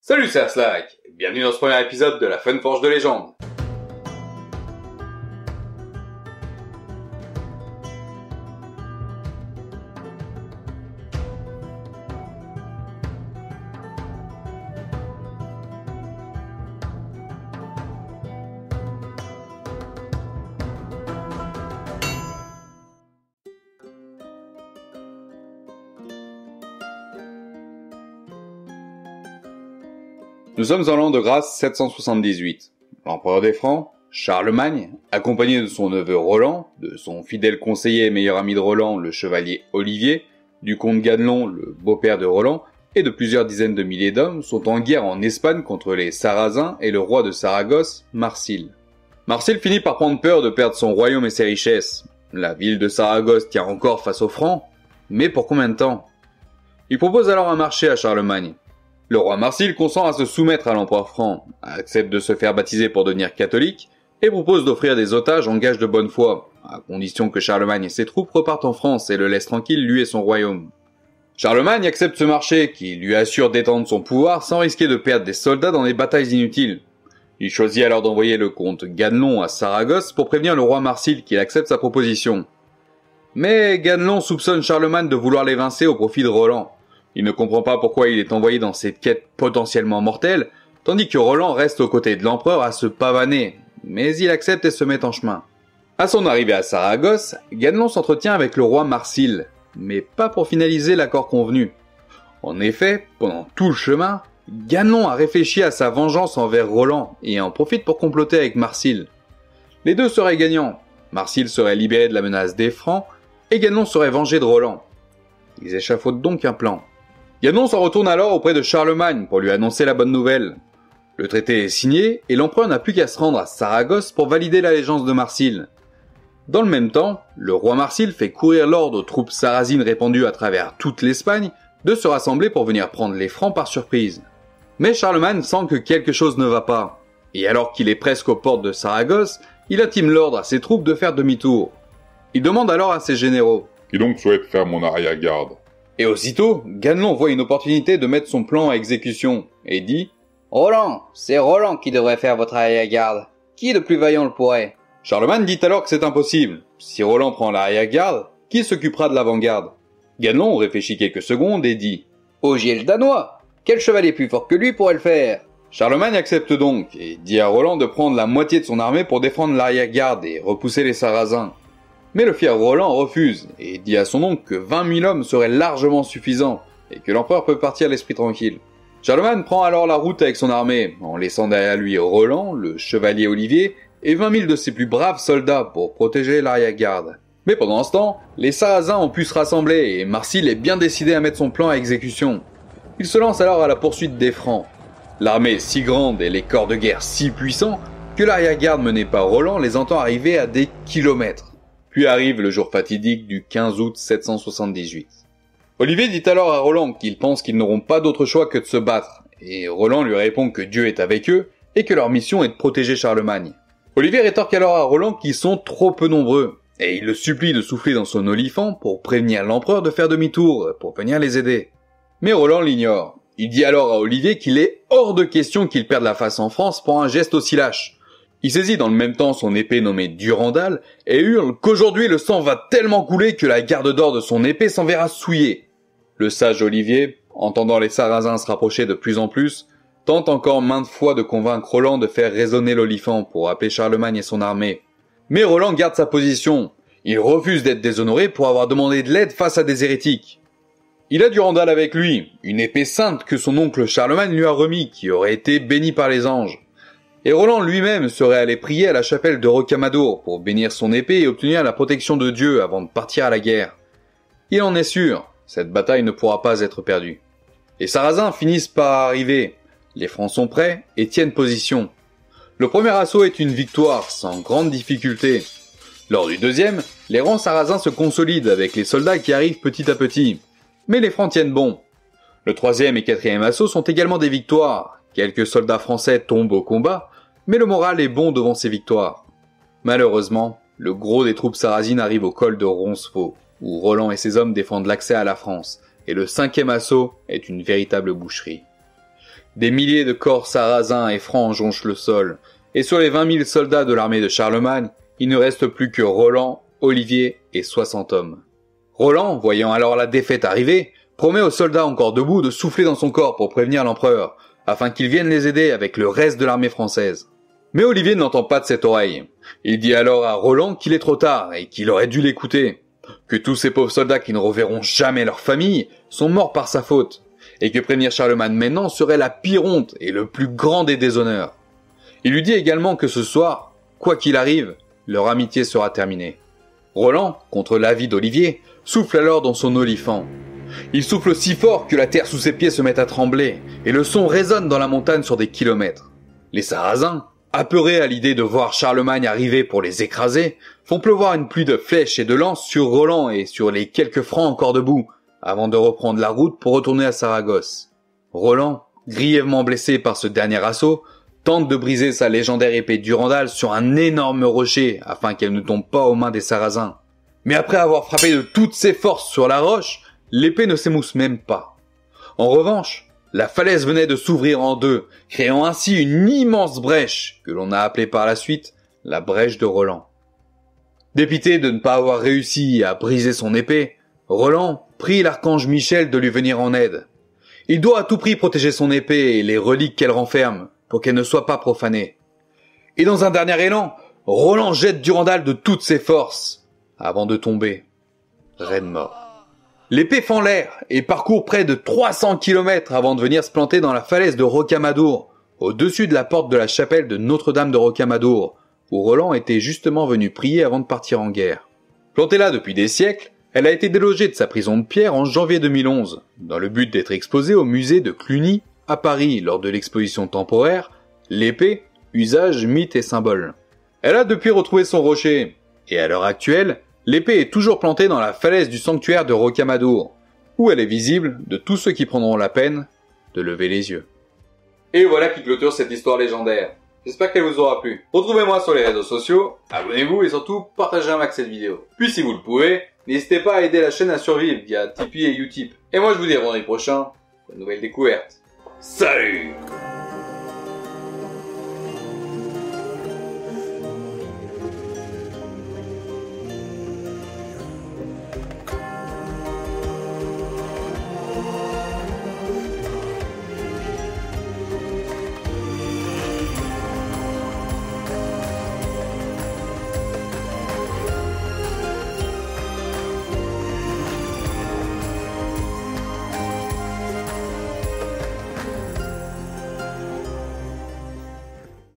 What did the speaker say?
Salut, c'est Aslak, bienvenue dans ce premier épisode de la Fun Forge de légende. Nous sommes en l'an de grâce 778. L'empereur des Francs, Charlemagne, accompagné de son neveu Roland, de son fidèle conseiller et meilleur ami de Roland, le chevalier Olivier, du comte Ganelon, le beau-père de Roland, et de plusieurs dizaines de milliers d'hommes, sont en guerre en Espagne contre les Sarrasins et le roi de Saragosse, Marsil. Marsil finit par prendre peur de perdre son royaume et ses richesses. La ville de Saragosse tient encore face aux Francs, mais pour combien de temps? Il propose alors un marché à Charlemagne. Le roi Marsil consent à se soumettre à l'empereur franc, accepte de se faire baptiser pour devenir catholique, et propose d'offrir des otages en gage de bonne foi, à condition que Charlemagne et ses troupes repartent en France et le laissent tranquille lui et son royaume. Charlemagne accepte ce marché qui lui assure d'étendre son pouvoir sans risquer de perdre des soldats dans des batailles inutiles. Il choisit alors d'envoyer le comte Ganelon à Saragosse pour prévenir le roi Marsil qu'il accepte sa proposition. Mais Ganelon soupçonne Charlemagne de vouloir l'évincer au profit de Roland. Il ne comprend pas pourquoi il est envoyé dans cette quête potentiellement mortelle, tandis que Roland reste aux côtés de l'empereur à se pavaner, mais il accepte et se met en chemin. À son arrivée à Saragosse, Ganelon s'entretient avec le roi Marsil, mais pas pour finaliser l'accord convenu. En effet, pendant tout le chemin, Ganelon a réfléchi à sa vengeance envers Roland et en profite pour comploter avec Marsil. Les deux seraient gagnants. Marsil serait libéré de la menace des Francs et Ganelon serait vengé de Roland. Ils échafaudent donc un plan. Ganelon s'en retourne alors auprès de Charlemagne pour lui annoncer la bonne nouvelle. Le traité est signé et l'empereur n'a plus qu'à se rendre à Saragosse pour valider l'allégeance de Marsil. Dans le même temps, le roi Marsil fait courir l'ordre aux troupes sarrasines répandues à travers toute l'Espagne de se rassembler pour venir prendre les Francs par surprise. Mais Charlemagne sent que quelque chose ne va pas, et alors qu'il est presque aux portes de Saragosse, il intime l'ordre à ses troupes de faire demi-tour. Il demande alors à ses généraux: Qui donc souhaite faire mon arrière-garde? Et aussitôt, Ganelon voit une opportunité de mettre son plan à exécution, et dit: Roland, c'est Roland qui devrait faire votre arrière-garde. Qui de plus vaillant le pourrait? Charlemagne dit alors que c'est impossible. Si Roland prend l'arrière-garde, qui s'occupera de l'avant-garde? Ganelon réfléchit quelques secondes et dit: Ogier le Danois. Quel chevalier plus fort que lui pourrait le faire? Charlemagne accepte donc, et dit à Roland de prendre la moitié de son armée pour défendre l'arrière-garde et repousser les Sarrasins. Mais le fier Roland refuse, et dit à son oncle que 20 000 hommes seraient largement suffisants, et que l'empereur peut partir l'esprit tranquille. Charlemagne prend alors la route avec son armée, en laissant derrière lui Roland, le chevalier Olivier, et 20 000 de ses plus braves soldats pour protéger l'arrière-garde. Mais pendant ce temps, les Sarrasins ont pu se rassembler, et Marsil est bien décidé à mettre son plan à exécution. Il se lance alors à la poursuite des Francs. L'armée est si grande et les corps de guerre si puissants, que l'arrière-garde menée par Roland les entend arriver à des kilomètres. Puis arrive le jour fatidique du 15 août 778. Olivier dit alors à Roland qu'ils pensent qu'ils n'auront pas d'autre choix que de se battre, et Roland lui répond que Dieu est avec eux, et que leur mission est de protéger Charlemagne. Olivier rétorque alors à Roland qu'ils sont trop peu nombreux, et il le supplie de souffler dans son olifant pour prévenir l'empereur de faire demi-tour, pour venir les aider. Mais Roland l'ignore. Il dit alors à Olivier qu'il est hors de question qu'il perde la face en France pour un geste aussi lâche. Il saisit dans le même temps son épée nommée Durandal et hurle qu'aujourd'hui le sang va tellement couler que la garde d'or de son épée s'en verra souillée. Le sage Olivier, entendant les Sarrasins se rapprocher de plus en plus, tente encore maintes fois de convaincre Roland de faire résonner l'olifant pour appeler Charlemagne et son armée. Mais Roland garde sa position. Il refuse d'être déshonoré pour avoir demandé de l'aide face à des hérétiques. Il a Durandal avec lui, une épée sainte que son oncle Charlemagne lui a remis, qui aurait été bénie par les anges. Et Roland lui-même serait allé prier à la chapelle de Rocamadour pour bénir son épée et obtenir la protection de Dieu avant de partir à la guerre. Il en est sûr, cette bataille ne pourra pas être perdue. Les Sarrasins finissent par arriver, les Francs sont prêts et tiennent position. Le premier assaut est une victoire sans grande difficulté. Lors du deuxième, les rangs sarrasins se consolident avec les soldats qui arrivent petit à petit. Mais les Francs tiennent bon. Le troisième et quatrième assaut sont également des victoires. Quelques soldats français tombent au combat, mais le moral est bon devant ces victoires. Malheureusement, le gros des troupes sarrasines arrive au col de Roncevaux, où Roland et ses hommes défendent l'accès à la France, et le cinquième assaut est une véritable boucherie. Des milliers de corps sarrasins et francs jonchent le sol, et sur les 20 000 soldats de l'armée de Charlemagne, il ne reste plus que Roland, Olivier et 60 hommes. Roland, voyant alors la défaite arriver, promet aux soldats encore debout de souffler dans son corps pour prévenir l'empereur, afin qu'il vienne les aider avec le reste de l'armée française. Mais Olivier n'entend pas de cette oreille. Il dit alors à Roland qu'il est trop tard et qu'il aurait dû l'écouter, que tous ces pauvres soldats qui ne reverront jamais leur famille sont morts par sa faute, et que prévenir Charlemagne maintenant serait la pire honte et le plus grand des déshonneurs. Il lui dit également que ce soir, quoi qu'il arrive, leur amitié sera terminée. Roland, contre l'avis d'Olivier, souffle alors dans son olifant. Il souffle si fort que la terre sous ses pieds se met à trembler, et le son résonne dans la montagne sur des kilomètres. Les Sarrasins, apeurés à l'idée de voir Charlemagne arriver pour les écraser, font pleuvoir une pluie de flèches et de lances sur Roland et sur les quelques Francs encore debout, avant de reprendre la route pour retourner à Saragosse. Roland, grièvement blessé par ce dernier assaut, tente de briser sa légendaire épée Durandal sur un énorme rocher afin qu'elle ne tombe pas aux mains des Sarrasins. Mais après avoir frappé de toutes ses forces sur la roche, l'épée ne s'émousse même pas. En revanche, la falaise venait de s'ouvrir en deux, créant ainsi une immense brèche que l'on a appelée par la suite la brèche de Roland. Dépité de ne pas avoir réussi à briser son épée, Roland prie l'archange Michel de lui venir en aide. Il doit à tout prix protéger son épée et les reliques qu'elle renferme pour qu'elle ne soit pas profanée. Et dans un dernier élan, Roland jette Durandal de toutes ses forces avant de tomber, raide mort. L'épée fend l'air et parcourt près de 300 km avant de venir se planter dans la falaise de Rocamadour, au-dessus de la porte de la chapelle de Notre-Dame de Rocamadour, où Roland était justement venu prier avant de partir en guerre. Plantée là depuis des siècles, elle a été délogée de sa prison de pierre en janvier 2011, dans le but d'être exposée au musée de Cluny, à Paris, lors de l'exposition temporaire « L'épée, usage, mythe et symbole ». Elle a depuis retrouvé son rocher, et à l'heure actuelle, l'épée est toujours plantée dans la falaise du sanctuaire de Rocamadour, où elle est visible de tous ceux qui prendront la peine de lever les yeux. Et voilà qui clôture cette histoire légendaire. J'espère qu'elle vous aura plu. Retrouvez-moi sur les réseaux sociaux, abonnez-vous et surtout partagez un max cette vidéo. Puis si vous le pouvez, n'hésitez pas à aider la chaîne à survivre via Tipeee et Utip. Et moi je vous dis à vendredi prochain pour une nouvelle découverte. Salut!